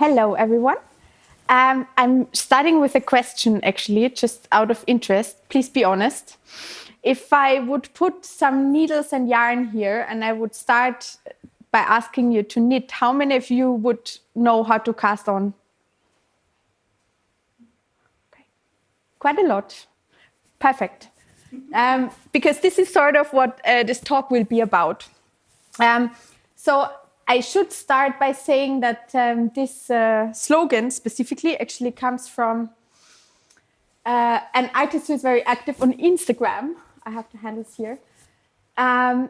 Hello, everyone. I'm starting with a question, actually, just out of interest. Please be honest. If I would put some needles and yarn here and I would start by asking you to knit, how many of you would know how to cast on? Okay. Quite a lot. Perfect. Because this is sort of what this talk will be about. So I should start by saying that this slogan specifically actually comes from an artist who is very active on Instagram. I have the handles here. And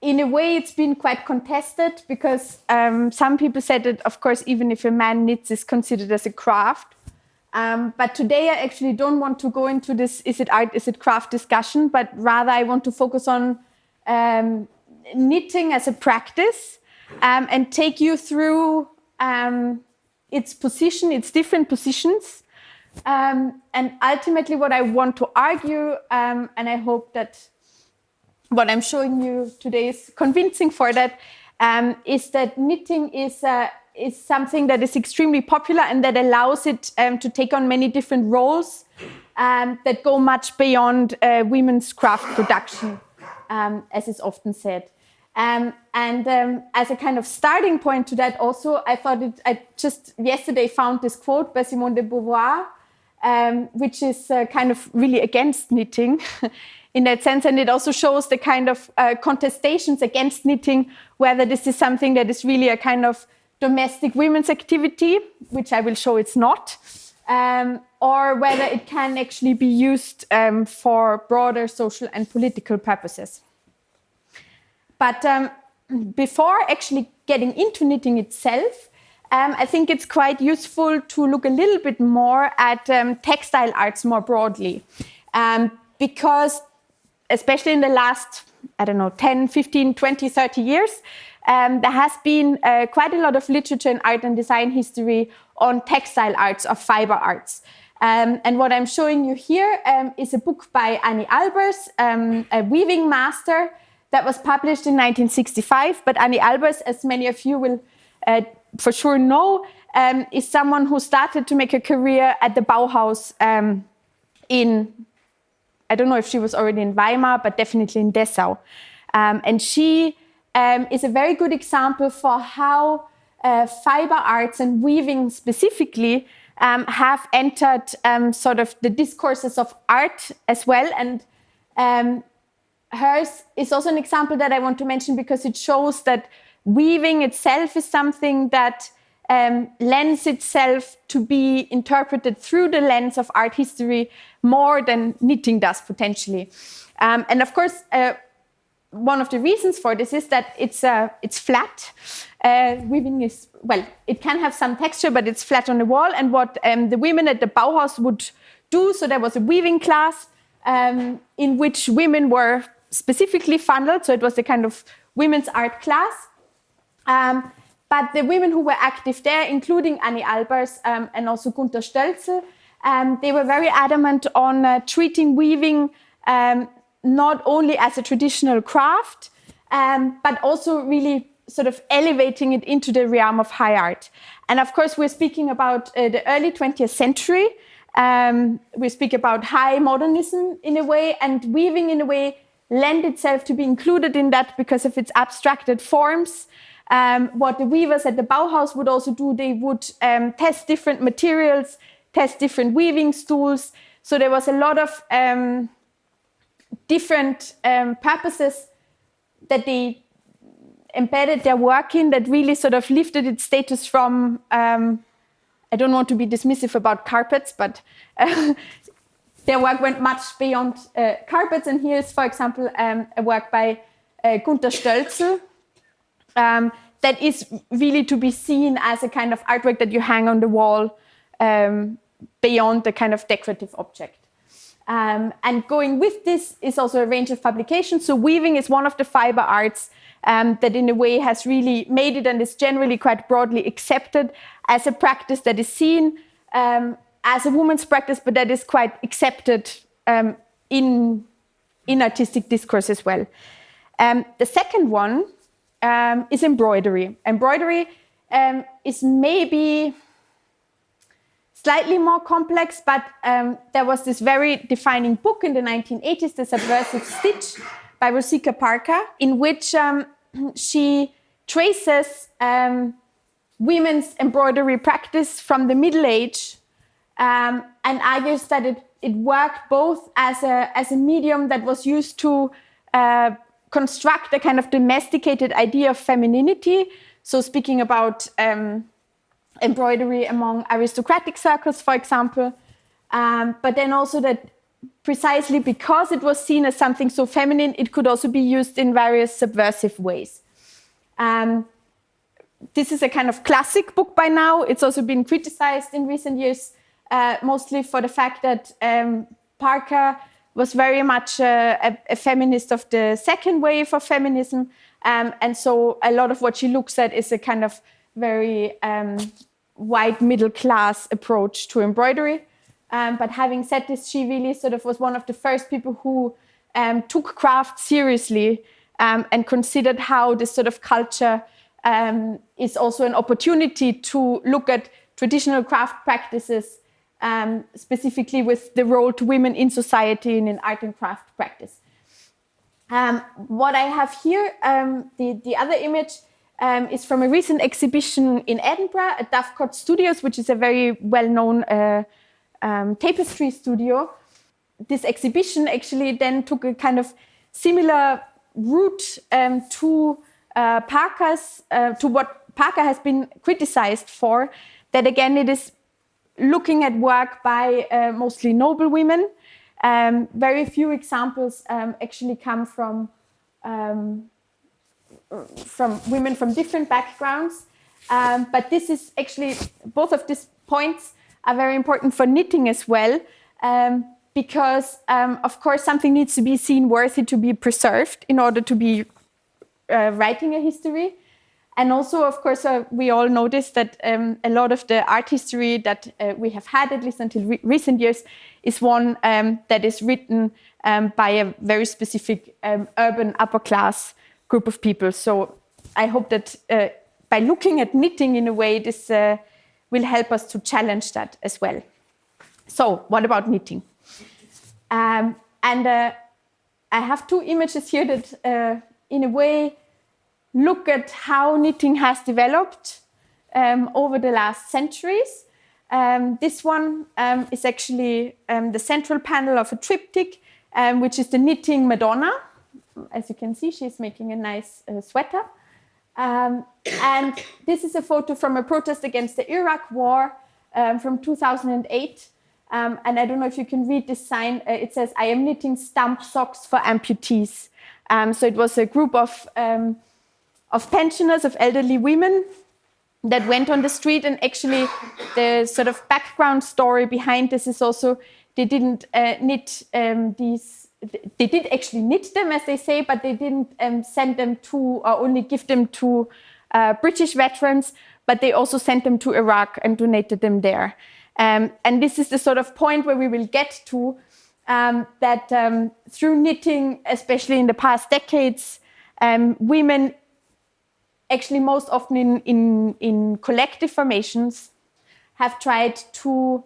in a way, it's been quite contested because some people said that, of course, even if a man knits, is considered as a craft. But today, I actually don't want to go into this is it art, is it craft discussion, but rather I want to focus on knitting as a practice and take you through its position, its different positions. And ultimately what I want to argue, and I hope that what I'm showing you today is convincing for that, is that knitting is something that is extremely popular and that allows it to take on many different roles that go much beyond women's craft production, as is often said. And as a kind of starting point to that also, I just yesterday found this quote by Simone de Beauvoir, which is kind of really against knitting in that sense. And it also shows the kind of contestations against knitting, whether this is something that is really a kind of domestic women's activity, which I will show it's not, or whether it can actually be used for broader social and political purposes. But before actually getting into knitting itself, I think it's quite useful to look a little bit more at textile arts more broadly. Because especially in the last, 10, 15, 20, 30 years, there has been quite a lot of literature in art and design history on textile arts or fiber arts. And what I'm showing you here is a book by Annie Albers, a weaving master, that was published in 1965, but Annie Albers, as many of you will for sure know, is someone who started to make a career at the Bauhaus in, I don't know if she was already in Weimar, but definitely in Dessau. And she is a very good example for how fiber arts and weaving specifically have entered sort of the discourses of art as well. And hers is also an example that I want to mention because it shows that weaving itself is something that lends itself to be interpreted through the lens of art history more than knitting does potentially. And of course, one of the reasons for this is that it's flat. Weaving is, well, it can have some texture, but it's flat on the wall. And what the women at the Bauhaus would do, so there was a weaving class in which women were specifically funneled, so it was a kind of women's art class. But the women who were active there, including Annie Albers and also Gunther Stölzl, they were very adamant on treating weaving not only as a traditional craft, but also really sort of elevating it into the realm of high art. And of course, we're speaking about the early 20th century. We speak about high modernism in a way, and weaving in a way lend itself to be included in that because of its abstracted forms. What the weavers at the Bauhaus would also do, they would test different materials, test different weaving stools. So there was a lot of different purposes that they embedded their work in that really sort of lifted its status from, I don't want to be dismissive about carpets, but their work went much beyond carpets. And here's, for example, a work by Gunther Stölzl that is really to be seen as a kind of artwork that you hang on the wall beyond the kind of decorative object. And going with this is also a range of publications. So weaving is one of the fiber arts that in a way has really made it and is generally quite broadly accepted as a practice that is seen as a woman's practice, but that is quite accepted in artistic discourse as well. The second one is embroidery. Embroidery is maybe slightly more complex, but there was this very defining book in the 1980s, The Subversive Stitch, by Rosika Parker, in which she traces women's embroidery practice from the Middle Age and argues that it worked both as a medium that was used to construct a kind of domesticated idea of femininity. So speaking about embroidery among aristocratic circles, for example, but then also that precisely because it was seen as something so feminine, it could also be used in various subversive ways. This is a kind of classic book by now. It's also been criticized in recent years, mostly for the fact that Parker was very much a feminist of the second wave of feminism. And so a lot of what she looks at is a kind of very white middle class approach to embroidery. But having said this, she really sort of was one of the first people who took craft seriously and considered how this sort of culture is also an opportunity to look at traditional craft practices, specifically with the role to women in society and in art and craft practice. What I have here, the other image, is from a recent exhibition in Edinburgh at Dovecot Studios, which is a very well-known tapestry studio. This exhibition actually then took a kind of similar route to what Parker has been criticized for. That again, it is looking at work by mostly noble women. Very few examples actually come from women from different backgrounds. But this is actually, both of these points are very important for knitting as well, because of course something needs to be seen worthy to be preserved in order to be writing a history. And also, of course, we all notice that a lot of the art history that we have had, at least until recent years, is one that is written by a very specific urban upper class group of people. So I hope that by looking at knitting in a way, this will help us to challenge that as well. So what about knitting? And I have two images here that in a way look at how knitting has developed over the last centuries. This one is actually the central panel of a triptych, which is the knitting Madonna. As you can see, she's making a nice sweater. And this is a photo from a protest against the Iraq war from 2008. And I don't know if you can read this sign. It says, "I am knitting stump socks for amputees." So it was a group of pensioners, of elderly women that went on the street. And actually the sort of background story behind this is also they didn't knit these. They did actually knit them, as they say, but they didn't send them to or only give them to British veterans, but they also sent them to Iraq and donated them there. And this is the sort of point where we will get to that through knitting, especially in the past decades, women actually most often in collective formations have tried to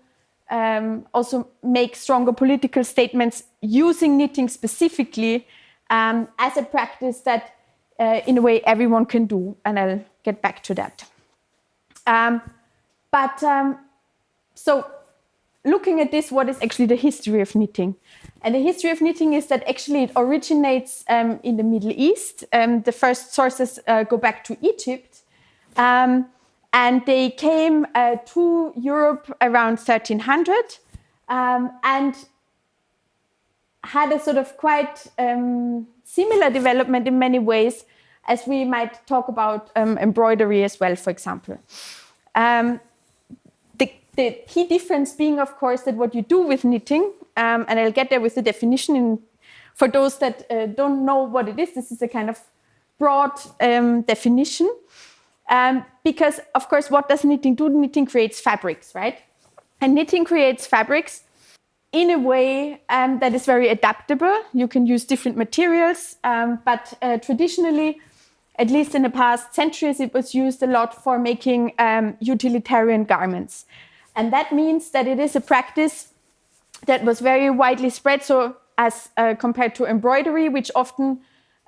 also make stronger political statements using knitting specifically as a practice that in a way everyone can do, and I'll get back to that. So looking at this, what is actually the history of knitting? And the history of knitting is that actually it originates in the Middle East. The first sources go back to Egypt. And they came to Europe around 1300 and had a sort of quite similar development in many ways as we might talk about embroidery as well, for example. The key difference being, of course, that what you do with knitting, and I'll get there with the definition. For those that don't know what it is, this is a kind of broad definition. Because, of course, what does knitting do? Knitting creates fabrics, right? And knitting creates fabrics in a way that is very adaptable. You can use different materials, but traditionally, at least in the past centuries, it was used a lot for making utilitarian garments. And that means that it is a practice that was very widely spread, so as compared to embroidery, which often,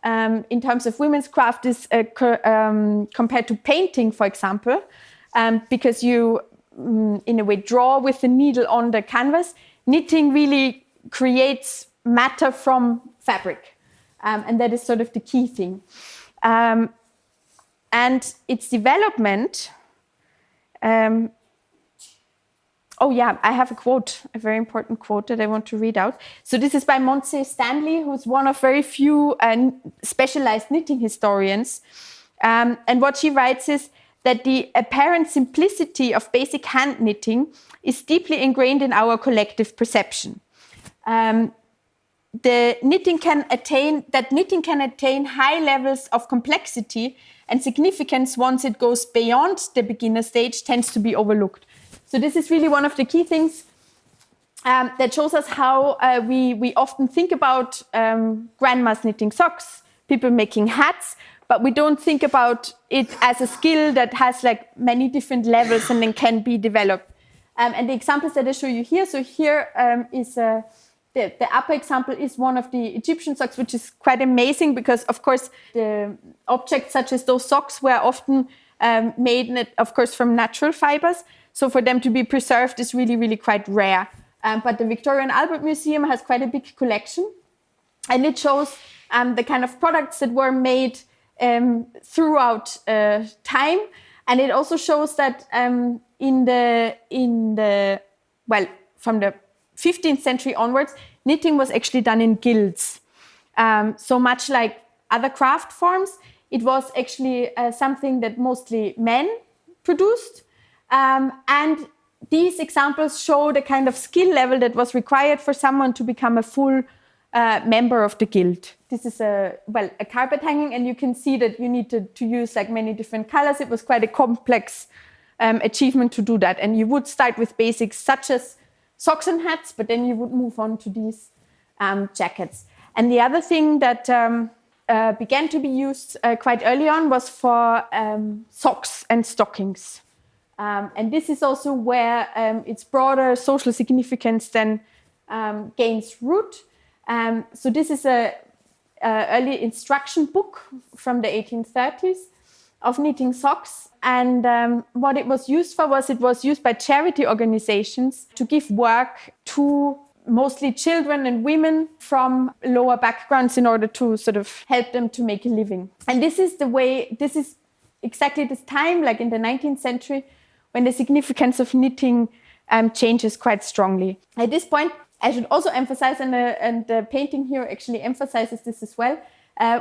in terms of women's craft, is compared to painting, for example, because you, in a way, draw with the needle on the canvas. Knitting really creates matter from fabric, and that is sort of the key thing. And its development... Oh yeah, I have a quote, a very important quote that I want to read out. So this is by Montse Stanley, who's one of very few specialized knitting historians. And what she writes is that the apparent simplicity of basic hand knitting is deeply ingrained in our collective perception. The knitting can attain high levels of complexity and significance once it goes beyond the beginner stage tends to be overlooked. So this is really one of the key things that shows us how we often think about grandmas knitting socks, people making hats, but we don't think about it as a skill that has like many different levels and then can be developed. And the examples that I show you here, so here is the upper example is one of the Egyptian socks, which is quite amazing because, of course, the objects such as those socks were often made, of course, from natural fibers. So for them to be preserved is really, really quite rare. But the Victoria and Albert Museum has quite a big collection. And it shows the kind of products that were made throughout time. And it also shows that from the 15th century onwards, knitting was actually done in guilds. So much like other craft forms, it was actually something that mostly men produced. And these examples show the kind of skill level that was required for someone to become a full member of the guild. This is a carpet hanging, and you can see that you need to use like many different colors. It was quite a complex achievement to do that. And you would start with basics such as socks and hats, but then you would move on to these jackets. And the other thing that began to be used quite early on was for socks and stockings. And this is also where its broader social significance then gains root. So this is an early instruction book from the 1830s of knitting socks. And what it was used for was it was used by charity organizations to give work to mostly children and women from lower backgrounds in order to sort of help them to make a living. And this is exactly this time, like in the 19th century, when the significance of knitting changes quite strongly. At this point, I should also emphasize, and the painting here actually emphasizes this as well,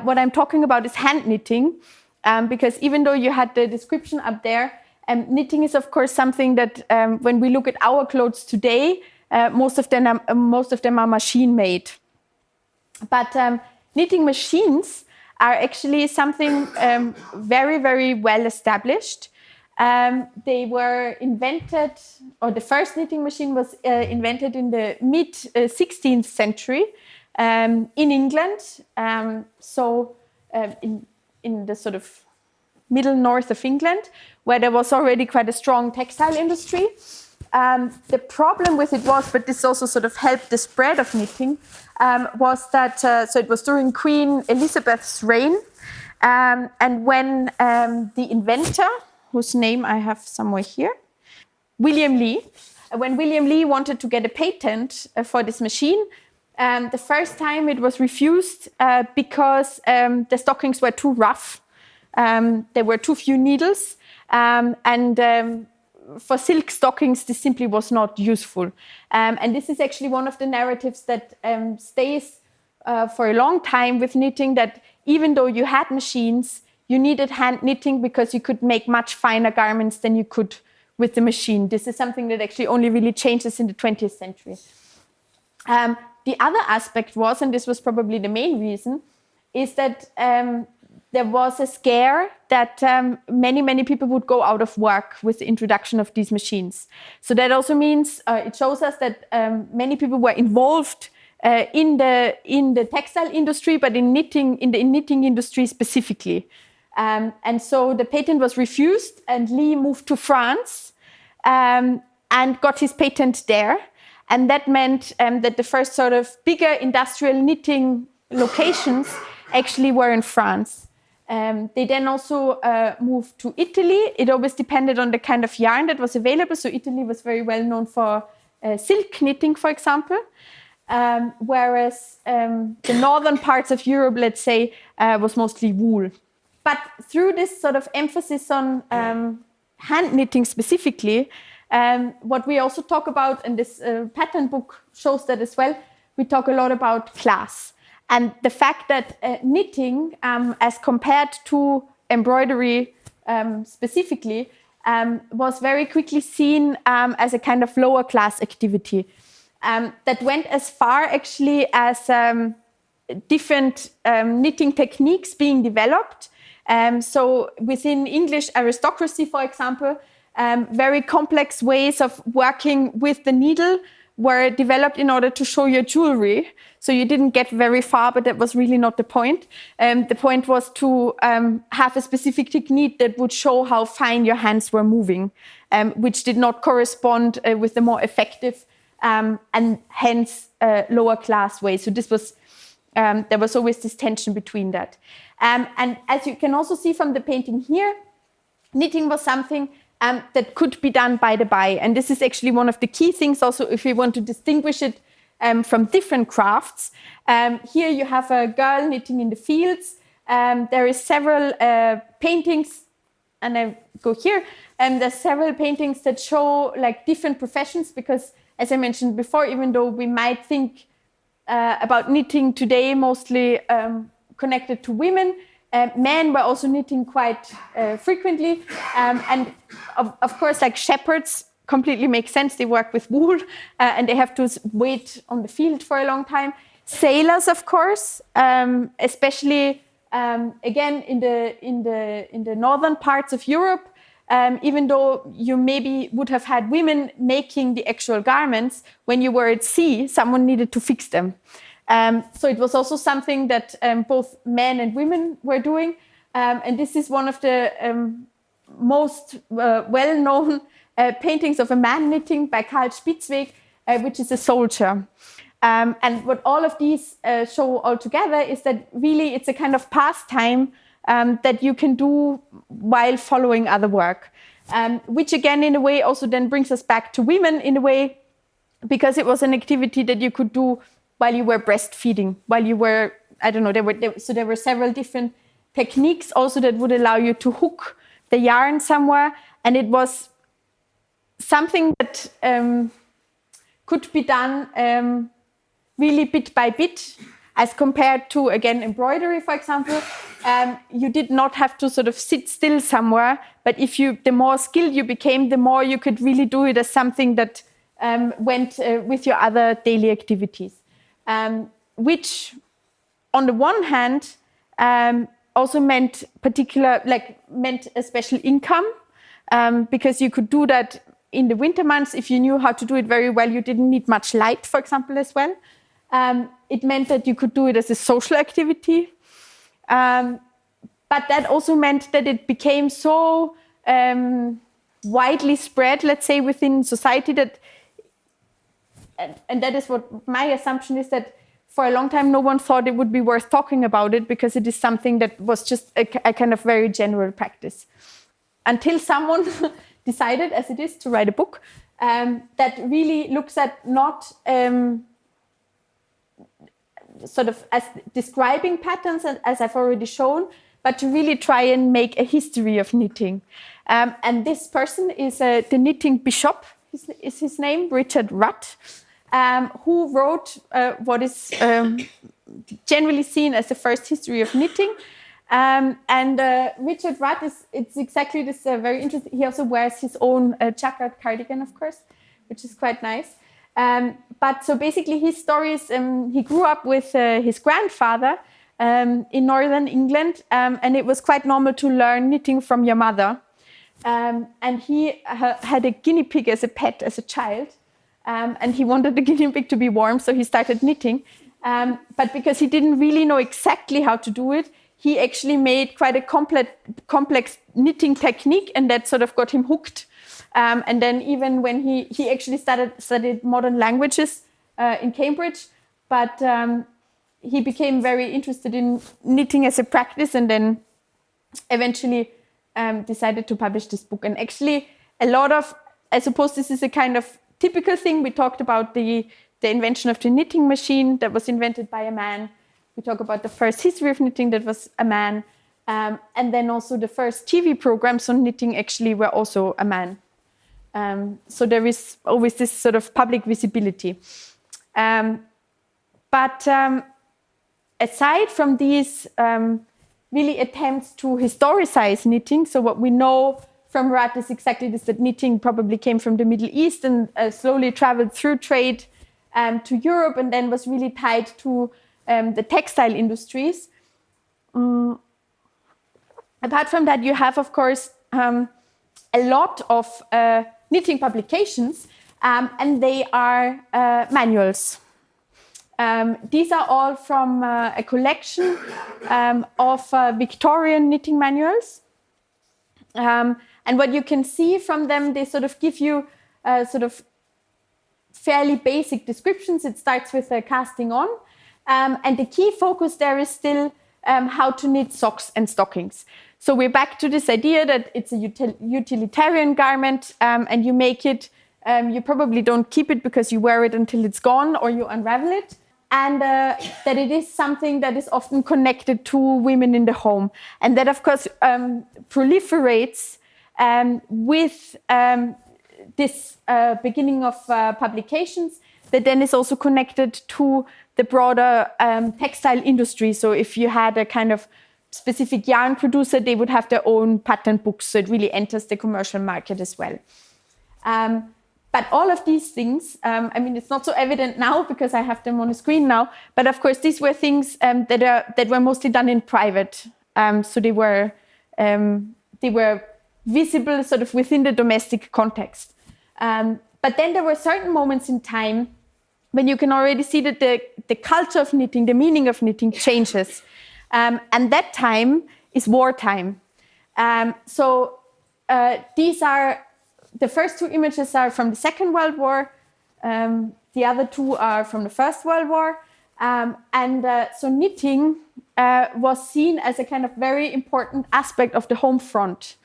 what I'm talking about is hand knitting, because even though you had the description up there, knitting is of course something that when we look at our clothes today, most of them are machine made. But knitting machines are actually something very, very well established. They were invented, or the first knitting machine was invented in the mid-16th century in England. In the sort of middle north of England, where there was already quite a strong textile industry. The problem with it was, but this also sort of helped the spread of knitting, was that, so it was during Queen Elizabeth's reign, and when the inventor, whose name I have somewhere here, William Lee. When William Lee wanted to get a patent for this machine, the first time it was refused because the stockings were too rough. There were too few needles, and for silk stockings, this simply was not useful. And this is actually one of the narratives that stays for a long time with knitting, that even though you had machines, you needed hand knitting because you could make much finer garments than you could with the machine. This is something that actually only really changes in the 20th century. The other aspect was, and this was probably the main reason, is that there was a scare that many people would go out of work with the introduction of these machines. So that also means, it shows us that many people were involved in the textile industry, but in the knitting industry specifically. And so the patent was refused, and Lee moved to France and got his patent there. And that meant that the first sort of bigger industrial knitting locations actually were in France. They then also moved to Italy. It always depended on the kind of yarn that was available. So Italy was very well known for silk knitting, for example. Whereas the northern parts of Europe, let's say, was mostly wool. But through this sort of emphasis on hand knitting specifically, what we also talk about, and this pattern book shows that as well, we talk a lot about class. And the fact that knitting, as compared to embroidery specifically, was very quickly seen as a kind of lower class activity. That went as far actually as different knitting techniques being developed. So within English aristocracy, for example, very complex ways of working with the needle were developed in order to show your jewelry. So you didn't get very far, but that was really not the point. The point was to have a specific technique that would show how fine your hands were moving, which did not correspond with the more effective and hence lower class way. So this was, there was always this tension between that. And as you can also see from the painting here, knitting was something that could be done by the by. And this is actually one of the key things also if we want to distinguish it from different crafts. Here you have a girl knitting in the fields. There is several paintings, and I go here, and there's several paintings that show like different professions because, as I mentioned before, even though we might think about knitting today mostly connected to women, men were also knitting quite frequently. And of course, like shepherds completely make sense. They work with wool and they have to wait on the field for a long time. Sailors, of course, especially again in the northern parts of Europe, even though you maybe would have had women making the actual garments, when you were at sea, someone needed to fix them. So it was also something that both men and women were doing. And this is one of the most well-known paintings of a man knitting by Karl Spitzweg, which is a soldier. And what all of these show all together is that really it's a kind of pastime that you can do while following other work, which again in a way also then brings us back to women in a way, because it was an activity that you could do while you were breastfeeding, while you were, I don't know, there were several different techniques also that would allow you to hook the yarn somewhere, and it was something that could be done really bit by bit, as compared to, again, embroidery, for example. You did not have to sort of sit still somewhere, but the more skilled you became, the more you could really do it as something that went with your other daily activities. Which, on the one hand, also meant a special income, because you could do that in the winter months. If you knew how to do it very well, you didn't need much light, for example, as well. It meant that you could do it as a social activity. But that also meant that it became so widely spread, let's say, within society that, and that is what my assumption is, that for a long time no one thought it would be worth talking about it, because it is something that was just a kind of very general practice. Until someone decided, as it is, to write a book that really looks at not sort of as describing patterns, as I've already shown, but to really try and make a history of knitting. And this person is the knitting bishop, is his name, Richard Rudd, who wrote what is generally seen as the first history of knitting. And Richard Rudd it's exactly this very interesting. He also wears his own checkered cardigan, of course, which is quite nice. But so basically his story is, he grew up with his grandfather in northern England, and it was quite normal to learn knitting from your mother. And he had a guinea pig as a pet as a child, and he wanted the guinea pig to be warm, so he started knitting. But because he didn't really know exactly how to do it, he actually made quite a complex knitting technique, and that sort of got him hooked. And then even when he actually studied modern languages in Cambridge, but he became very interested in knitting as a practice, and then eventually decided to publish this book. And actually a lot of, I suppose this is a kind of typical thing. We talked about the invention of the knitting machine that was invented by a man. We talk about the first history of knitting that was a man. And then also the first TV programs on knitting actually were also a man. So there is always this sort of public visibility. But aside from these really attempts to historicize knitting, so what we know from Murat is exactly this, that knitting probably came from the Middle East and slowly traveled through trade to Europe, and then was really tied to the textile industries. Apart from that, you have, of course, a lot of knitting publications, and they are manuals. These are all from a collection of Victorian knitting manuals. And what you can see from them, they sort of give you sort of fairly basic descriptions. It starts with casting on. And the key focus there is still how to knit socks and stockings. So we're back to this idea that it's a utilitarian garment, and you make it, you probably don't keep it because you wear it until it's gone or you unravel it. And that it is something that is often connected to women in the home. And that, of course, proliferates with this beginning of publications that then is also connected to the broader textile industry. So if you had a kind of specific yarn producer, they would have their own pattern books. So it really enters the commercial market as well. But all of these things, I mean, it's not so evident now because I have them on the screen now. But of course, these were things that were mostly done in private. So they were visible sort of within the domestic context. But then there were certain moments in time when you can already see that the culture of knitting, the meaning of knitting changes. And that time is wartime. So these are, the first two images are from the Second World War. The other two are from the First World War. So knitting was seen as a kind of very important aspect of the home front.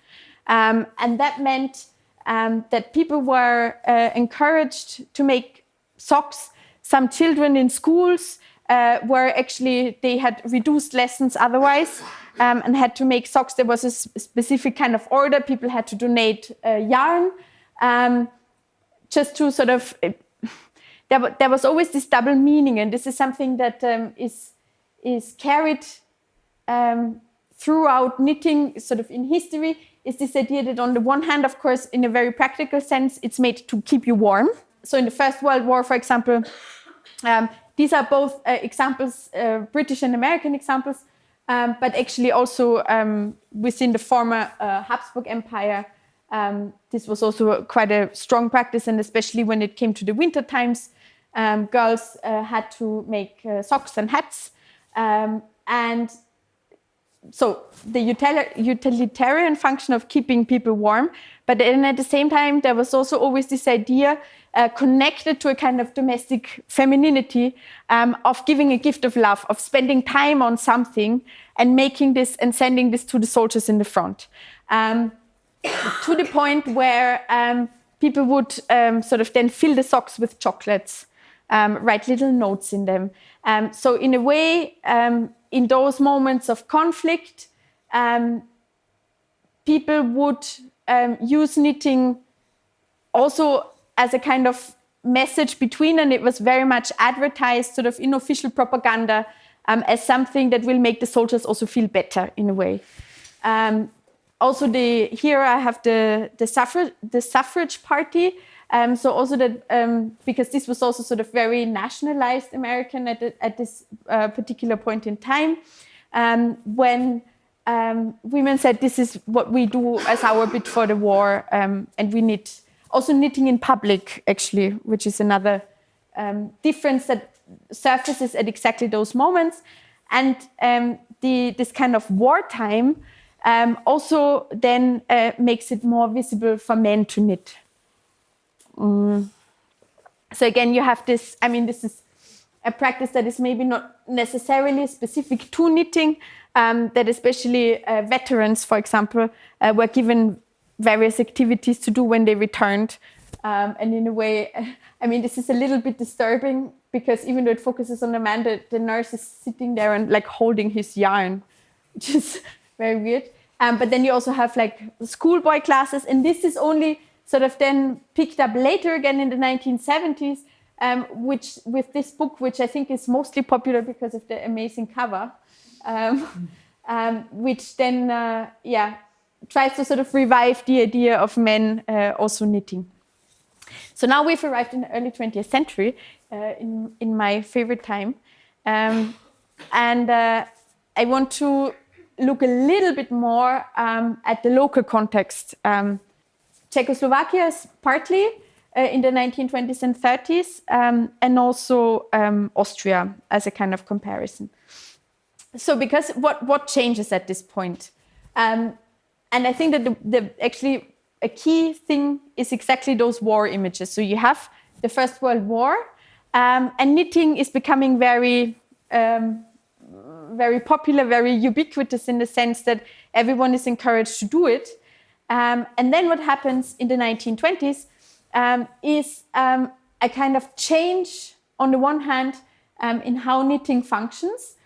And that meant that people were encouraged to make socks. Some children in schools were actually, they had reduced lessons otherwise and had to make socks. There was a specific kind of order. People had to donate yarn just to sort of, there was always this double meaning. And this is something that is carried throughout knitting sort of in history, is this idea that on the one hand, of course, in a very practical sense, it's made to keep you warm. So in the First World War, for example, these are both examples, British and American examples, but actually also within the former Habsburg Empire, this was also quite a strong practice, and especially when it came to the winter times, girls had to make socks and hats. And so the utilitarian function of keeping people warm, but then at the same time, there was also always this idea connected to a kind of domestic femininity of giving a gift of love, of spending time on something and making this and sending this to the soldiers in the front. To the point where people would sort of then fill the socks with chocolates, write little notes in them. So in a way, in those moments of conflict, people would use knitting also as a kind of message between, and it was very much advertised sort of in official propaganda as something that will make the soldiers also feel better in a way. Also, here I have the suffrage party. So also that, because this was also sort of very nationalized American at this particular point in time, when women said, this is what we do as our bid for the war, and we knit. Also knitting in public, actually, which is another difference that surfaces at exactly those moments. And this kind of wartime also then makes it more visible for men to knit. So again, you have this, I mean, this is a practice that is maybe not necessarily specific to knitting, that especially veterans, for example, were given various activities to do when they returned. And in a way, I mean, this is a little bit disturbing because even though it focuses on the man, the nurse is sitting there and like holding his yarn, which is very weird. But then you also have like schoolboy classes, and this is only sort of then picked up later again in the 1970s, which with this book, which I think is mostly popular because of the amazing cover, which then, tries to sort of revive the idea of men also knitting. So now we've arrived in the early 20th century, in my favorite time. And I want to look a little bit more at the local context. Czechoslovakia is partly in the 1920s and 30s, and also Austria as a kind of comparison. So because what changes at this point? And I think that the actually a key thing is exactly those war images. So you have the First World War, and knitting is becoming very popular, very ubiquitous in the sense that everyone is encouraged to do it. And then what happens in the 1920s is a kind of change on the one hand in how knitting functions.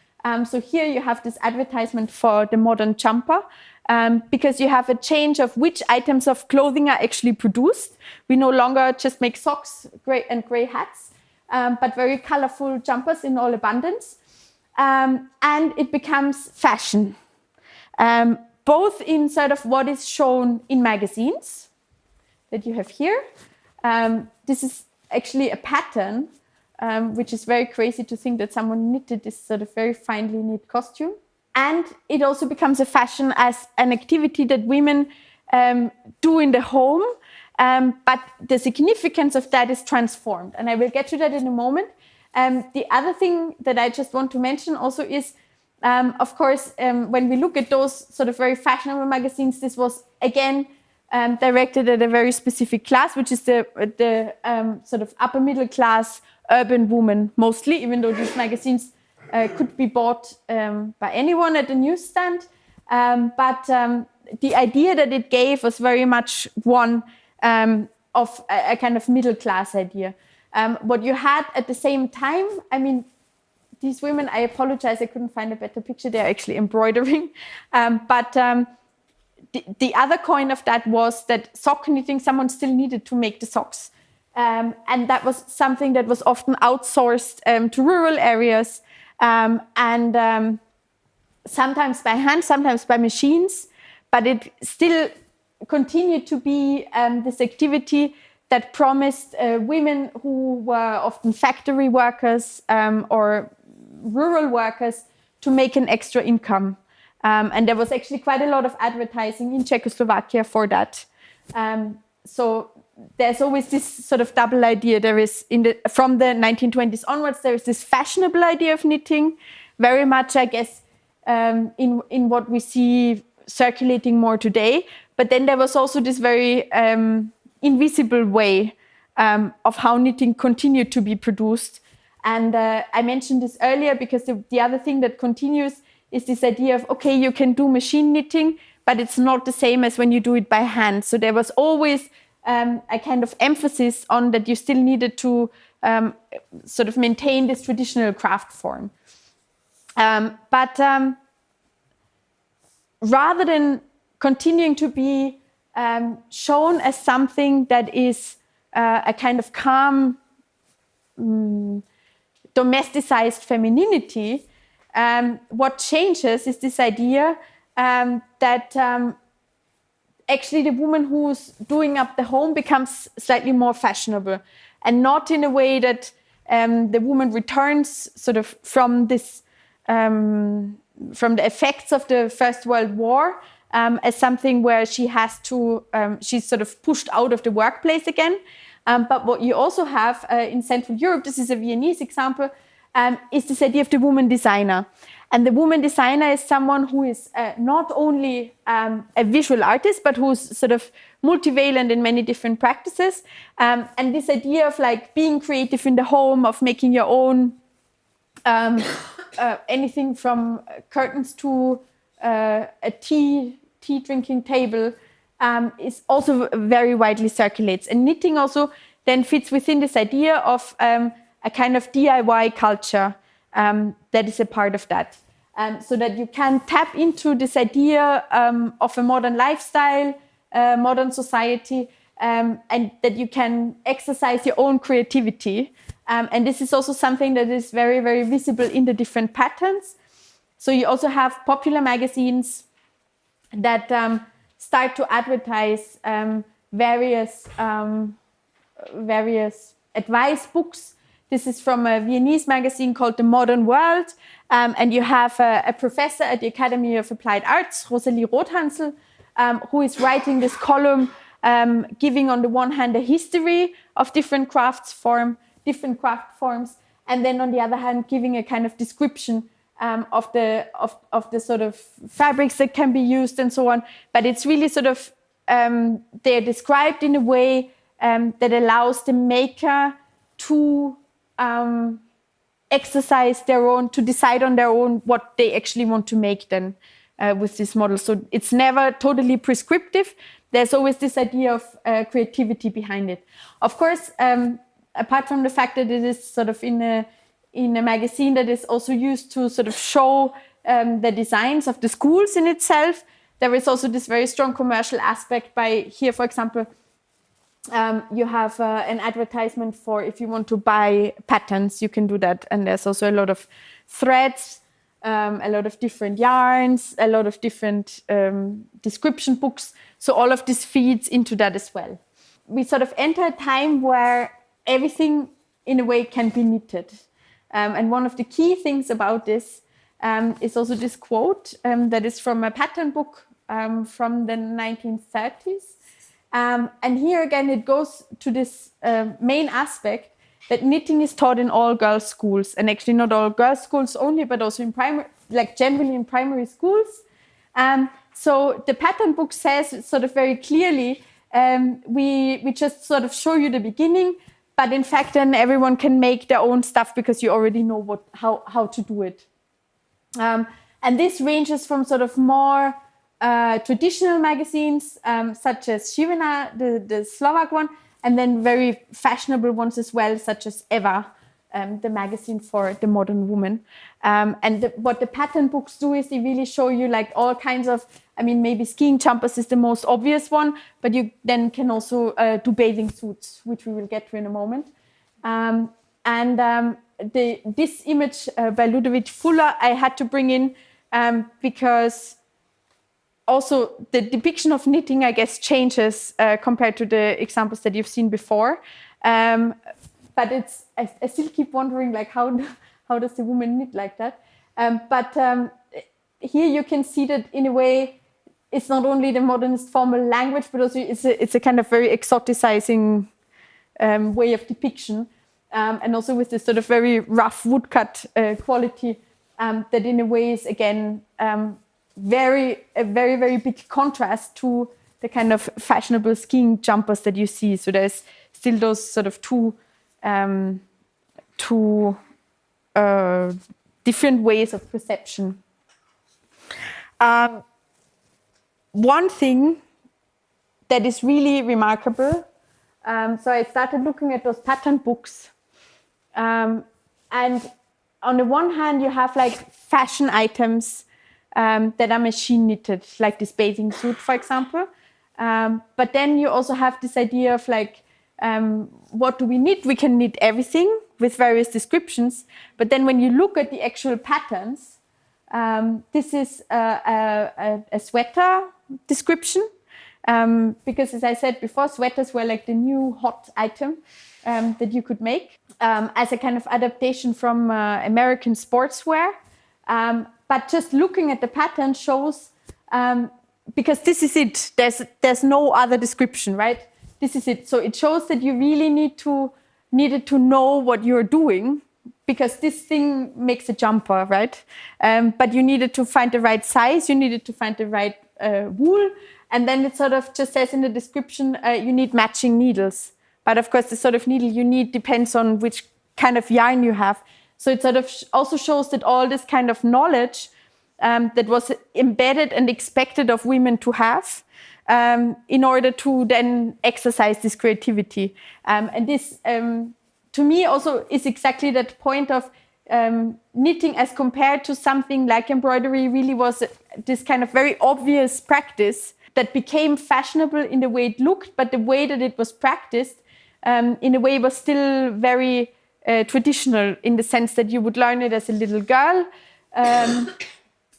So here you have this advertisement for the modern jumper, because you have a change of which items of clothing are actually produced. We no longer just make socks and gray hats, but very colorful jumpers in all abundance. And it becomes fashion, both in sort of what is shown in magazines that you have here. This is actually a pattern, which is very crazy to think that someone knitted this sort of very finely knit costume. And it also becomes a fashion as an activity that women do in the home, but the significance of that is transformed. And I will get to that in a moment. The other thing that I just want to mention also is, of course, when we look at those sort of very fashionable magazines, this was again directed at a very specific class, which is the sort of upper middle class urban woman mostly, even though these magazines could be bought by anyone at the newsstand. But the idea that it gave was very much one of a kind of middle class idea. What you had at the same time, I mean, these women, I apologize, I couldn't find a better picture. They're actually embroidering. But the other coin of that was that sock knitting, someone still needed to make the socks. And that was something that was often outsourced to rural areas, and sometimes by hand, sometimes by machines. But it still continued to be this activity that promised women who were often factory workers or rural workers to make an extra income. And there was actually quite a lot of advertising in Czechoslovakia for that. So there's always this sort of double idea. There is, from the 1920s onwards, there is this fashionable idea of knitting, very much, I guess, in what we see circulating more today. But then there was also this very invisible way of how knitting continued to be produced. And I mentioned this earlier because the other thing that continues is this idea of, okay, you can do machine knitting, but it's not the same as when you do it by hand. So there was always a kind of emphasis on that you still needed to sort of maintain this traditional craft form. But rather than continuing to be shown as something that is a kind of calm, domesticized femininity, what changes is this idea that actually the woman who's doing up the home becomes slightly more fashionable, and not in a way that the woman returns sort of from this, from the effects of the First World War as something where she has to, she's sort of pushed out of the workplace again. But what you also have in Central Europe, this is a Viennese example, is this idea of the woman designer. And the woman designer is someone who is not only a visual artist, but who's sort of multivalent in many different practices. And this idea of like being creative in the home, of making your own anything from curtains to a tea drinking table is also very widely circulates. And knitting also then fits within this idea of a kind of DIY culture that is a part of that. So that you can tap into this idea of a modern lifestyle, modern society, and that you can exercise your own creativity. And this is also something that is very, very visible in the different patterns. So you also have popular magazines that start to advertise various advice books. This is from a Viennese magazine called The Modern World. And you have a professor at the Academy of Applied Arts, Rosalie Rothansel, who is writing this column, giving on the one hand a history of different craft forms, and then on the other hand giving a kind of description of the sort of fabrics that can be used and so on. But it's really sort of they're described in a way that allows the maker to exercise their own, to decide on their own what they actually want to make then with this model. So it's never totally prescriptive. There's always this idea of creativity behind it. Of course, apart from the fact that it is sort of in a magazine that is also used to sort of show the designs of the schools in itself, there is also this very strong commercial aspect by here, for example, you have an advertisement for if you want to buy patterns, you can do that. And there's also a lot of threads, a lot of different yarns, a lot of different description books. So all of this feeds into that as well. We sort of enter a time where everything in a way can be knitted. And one of the key things about this is also this quote that is from a pattern book from the 1930s. And here again, it goes to this main aspect that knitting is taught in all girls' schools, and actually not all girls' schools only, but also in primary, like generally in primary schools. So the pattern book says sort of very clearly, we just sort of show you the beginning, but in fact then everyone can make their own stuff because you already know how to do it. And this ranges from sort of more traditional magazines such as Šivena, the Slovak one, and then very fashionable ones as well, such as Eva, the magazine for the modern woman. And what the pattern books do is they really show you like all kinds of, I mean, maybe skiing jumpers is the most obvious one, but you then can also do bathing suits, which we will get to in a moment. This image by Ludovic Fuller I had to bring in because also the depiction of knitting, I guess, changes compared to the examples that you've seen before. But I still keep wondering, like, how does the woman knit like that? But here you can see that in a way, it's not only the modernist formal language, but also it's a kind of very exoticizing way of depiction. And also with this sort of very rough woodcut quality that in a way is, again, a very, very big contrast to the kind of fashionable skiing jumpers that you see. So there's still those sort of two different ways of perception. One thing that is really remarkable, so I started looking at those pattern books, and on the one hand you have like fashion items that are machine knitted, like this bathing suit, for example. But then you also have this idea of like, what do we knit? We can knit everything with various descriptions. But then when you look at the actual patterns, this is a sweater description. Because as I said before, sweaters were like the new hot item that you could make as a kind of adaptation from American sportswear. But just looking at the pattern shows, because this is it, there's no other description, right? This is it. So it shows that you really needed to know what you're doing because this thing makes a jumper, right? But you needed to find the right size, you needed to find the right wool, and then it sort of just says in the description, you need matching needles. But of course, the sort of needle you need depends on which kind of yarn you have. So it sort of also shows that all this kind of knowledge that was embedded and expected of women to have in order to then exercise this creativity. And this, to me, also is exactly that point of knitting as compared to something like embroidery really was this kind of very obvious practice that became fashionable in the way it looked, but the way that it was practiced in a way was still very traditional, in the sense that you would learn it as a little girl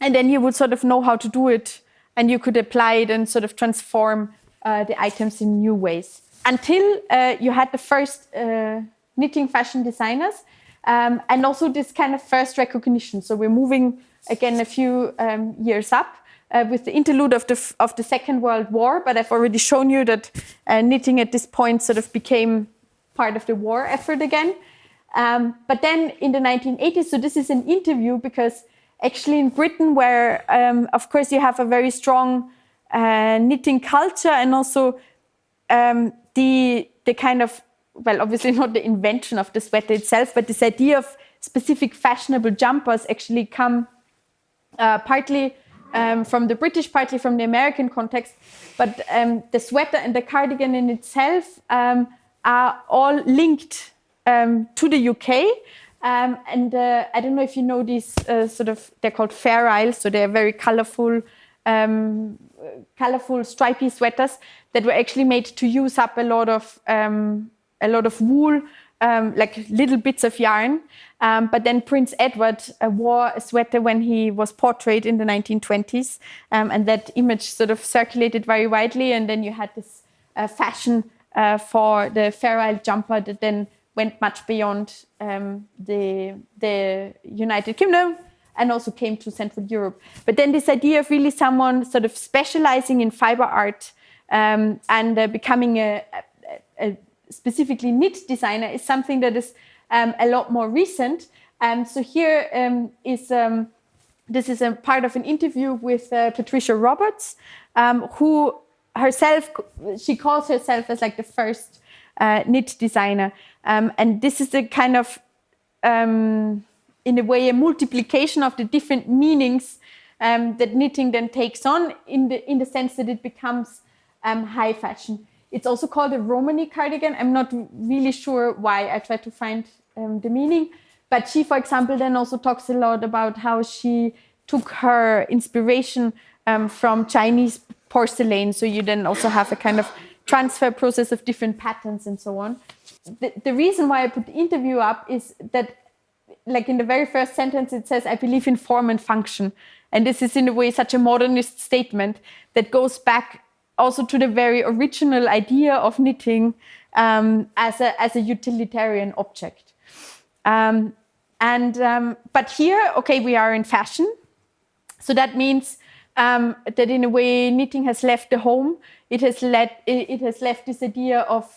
and then you would sort of know how to do it, and you could apply it and sort of transform the items in new ways. Until you had the first knitting fashion designers and also this kind of first recognition. So we're moving again a few years up with the interlude of the Second World War, but I've already shown you that knitting at this point sort of became part of the war effort again. But then in the 1980s, so this is an interview because actually in Britain, where of course you have a very strong knitting culture, and also the kind of, well, obviously not the invention of the sweater itself, but this idea of specific fashionable jumpers actually come partly from the British, partly from the American context. But the sweater and the cardigan in itself are all linked to the UK. And I don't know if you know these sort of, they're called fair isles, so they're very colorful, stripy sweaters that were actually made to use up a lot of wool, like little bits of yarn. But then Prince Edward wore a sweater when he was portrayed in the 1920s, and that image sort of circulated very widely. And then you had this fashion for the fair isle jumper that then went much beyond the United Kingdom and also came to Central Europe. But then this idea of really someone sort of specializing in fiber art and becoming a specifically knit designer is something that is a lot more recent. So here this is a part of an interview with Patricia Roberts, who herself, she calls herself as like the first knit designer. And this is the kind of, in a way, a multiplication of the different meanings that knitting then takes on in the sense that it becomes high fashion. It's also called a Romany cardigan. I'm not really sure why. I try to find the meaning. But she, for example, then also talks a lot about how she took her inspiration from Chinese porcelain. So you then also have a kind of transfer process of different patterns and so on. The reason why I put the interview up is that, like in the very first sentence, it says, I believe in form and function. And this is in a way such a modernist statement that goes back also to the very original idea of knitting as a utilitarian object. But here, okay, we are in fashion. So that means that in a way knitting has left the home. It has left this idea of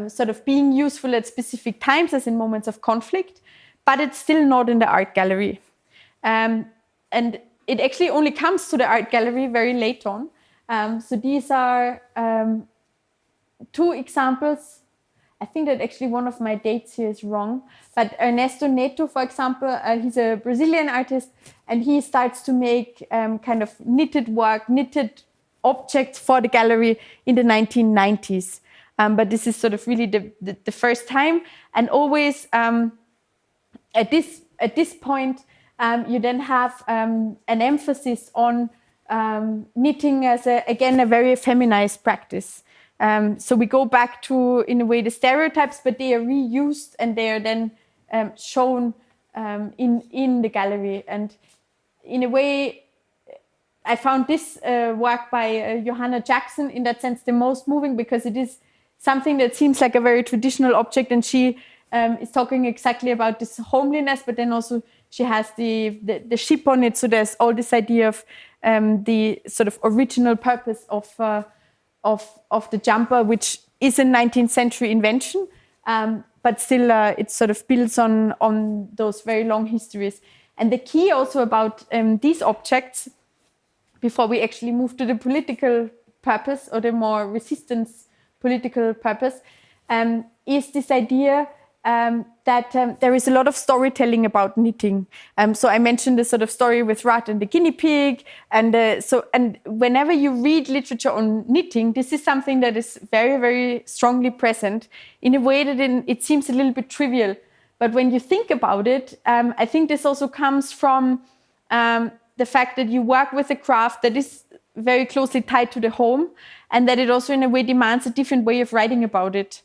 sort of being useful at specific times, as in moments of conflict, but it's still not in the art gallery. And it actually only comes to the art gallery very late on. So these are two examples. I think that actually one of my dates here is wrong. But Ernesto Neto, for example, he's a Brazilian artist, and he starts to make kind of knitted work, knitted objects for the gallery in the 1990s. But this is sort of really the first time. And always at this point, you then have an emphasis on knitting as, again, a very feminized practice. So we go back to, in a way, the stereotypes, but they are reused and they are then shown in the gallery. And in a way, I found this work by Johanna Jackson, in that sense, the most moving, because it is something that seems like a very traditional object, and she is talking exactly about this homeliness, but then also she has the ship on it. So there's all this idea of the sort of original purpose of the jumper, which is a 19th century invention. but still it sort of builds on those very long histories. And the key also about these objects, before we actually move to the political purpose or the more resistance political purpose, is this idea that there is a lot of storytelling about knitting. So I mentioned the sort of story with Rat and the guinea pig, and whenever you read literature on knitting, this is something that is very, very strongly present in a way that it seems a little bit trivial. But when you think about it, I think this also comes from the fact that you work with a craft that is very closely tied to the home, and that it also in a way demands a different way of writing about it.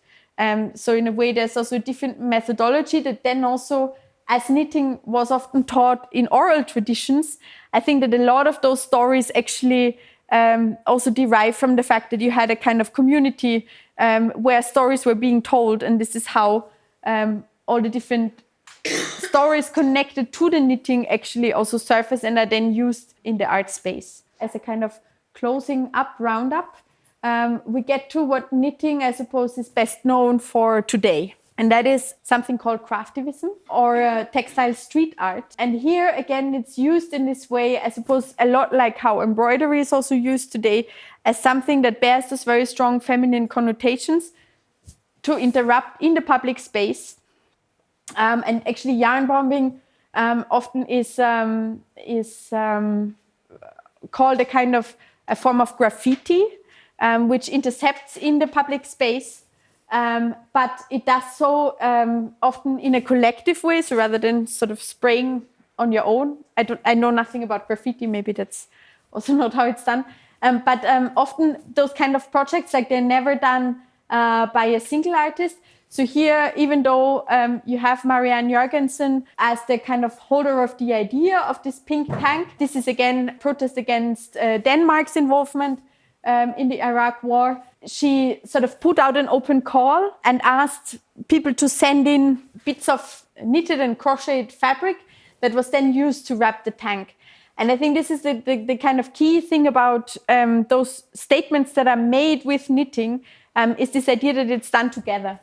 So in a way, there's also a different methodology that then also, as knitting was often taught in oral traditions, I think that a lot of those stories actually also derive from the fact that you had a kind of community where stories were being told, and this is how all the different stories connected to the knitting actually also surface and are then used in the art space. As a kind of closing up, roundup, we get to what knitting, I suppose, is best known for today. And that is something called craftivism or textile street art. And here, again, it's used in this way, I suppose, a lot like how embroidery is also used today, as something that bears those very strong feminine connotations to interrupt in the public space. And actually, yarn bombing often is called a kind of a form of graffiti, which intercepts in the public space, but it does so often in a collective way, so rather than sort of spraying on your own. I know nothing about graffiti, maybe that's also not how it's done, but often those kind of projects, like they're never done by a single artist. So here, even though you have Marianne Jørgensen as the kind of holder of the idea of this pink tank, this is again protest against Denmark's involvement in the Iraq War. She sort of put out an open call and asked people to send in bits of knitted and crocheted fabric that was then used to wrap the tank. And I think this is the kind of key thing about those statements that are made with knitting, is this idea that it's done together.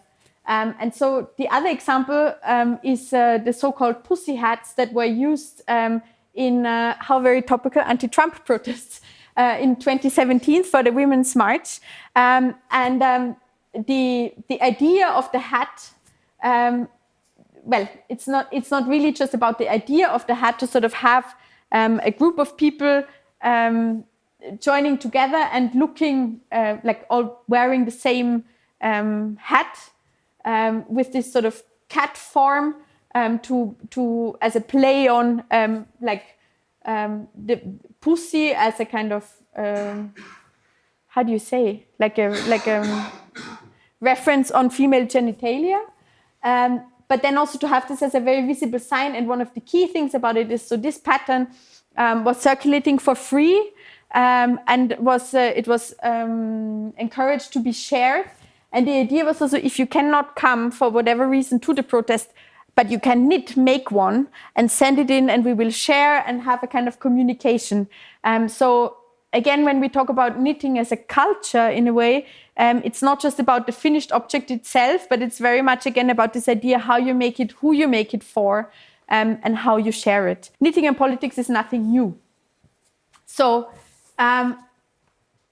And so the other example is the so-called pussy hats that were used in how very topical anti-Trump protests in 2017 for the Women's March. The idea of the hat, well, it's not really just about the idea of the hat to sort of have a group of people joining together and looking like all wearing the same hat. With this sort of cat form to as a play on the pussy as a kind of how do you say, like a reference on female genitalia, but then also to have this as a very visible sign. And one of the key things about it is, so this pattern was circulating for free and it was encouraged to be shared. And the idea was also, if you cannot come for whatever reason to the protest, but you can make one and send it in, and we will share and have a kind of communication. So again, when we talk about knitting as a culture, in a way, it's not just about the finished object itself, but it's very much again about this idea how you make it, who you make it for, and how you share it. Knitting and politics is nothing new. So.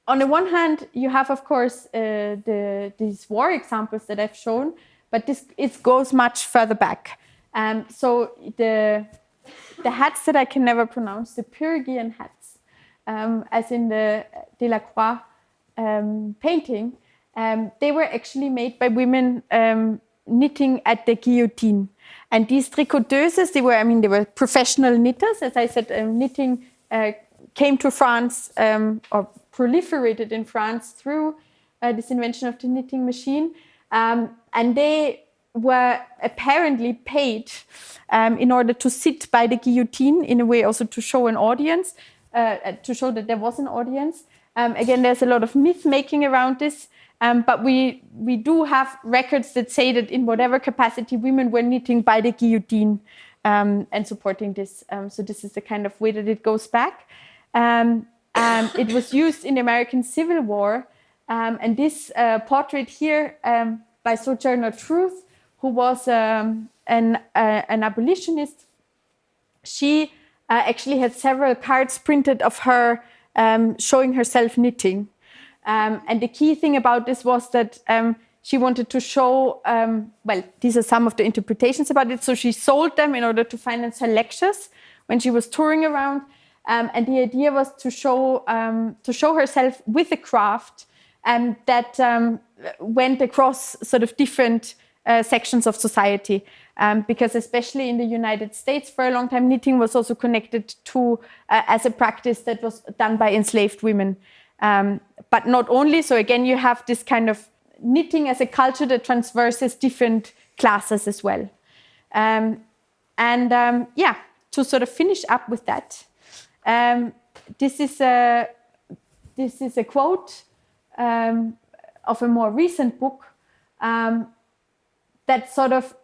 On the one hand, you have, of course, these war examples that I've shown, but it goes much further back. So the hats that I can never pronounce, the Pyrrhian hats, as in the Delacroix painting, they were actually made by women knitting at the guillotine. And these tricoteuses, they were professional knitters. As I said, knitting came to France or proliferated in France through this invention of the knitting machine. And they were apparently paid in order to sit by the guillotine, in a way also to show an audience, to show that there was an audience. Again, there's a lot of myth-making around this, but we do have records that say that in whatever capacity women were knitting by the guillotine and supporting this. So this is the kind of way that it goes back. It was used in the American Civil War, and this portrait here by Sojourner Truth who was an abolitionist, she actually had several cards printed of her showing herself knitting. And the key thing about this was that she wanted to show, well, these are some of the interpretations about it. So she sold them in order to finance her lectures when she was touring around. And the idea was to show herself with a craft that went across sort of different sections of society. Because especially in the United States, for a long time, knitting was also connected to as a practice that was done by enslaved women. But not only, so again, you have this kind of knitting as a culture that transverses different classes as well. Yeah, to sort of finish up with that, this is a quote of a more recent book that sort of,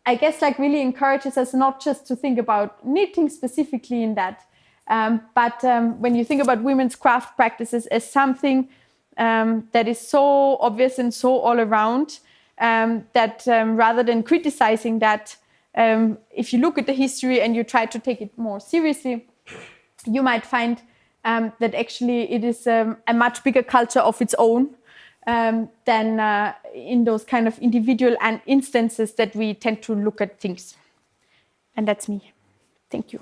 I guess, like really encourages us not just to think about knitting specifically in that, but when you think about women's craft practices as something that is so obvious and so all around, that rather than criticizing that, if you look at the history and you try to take it more seriously, you might find that actually it is a much bigger culture of its own than in those kind of individual instances that we tend to look at things. And that's me. Thank you.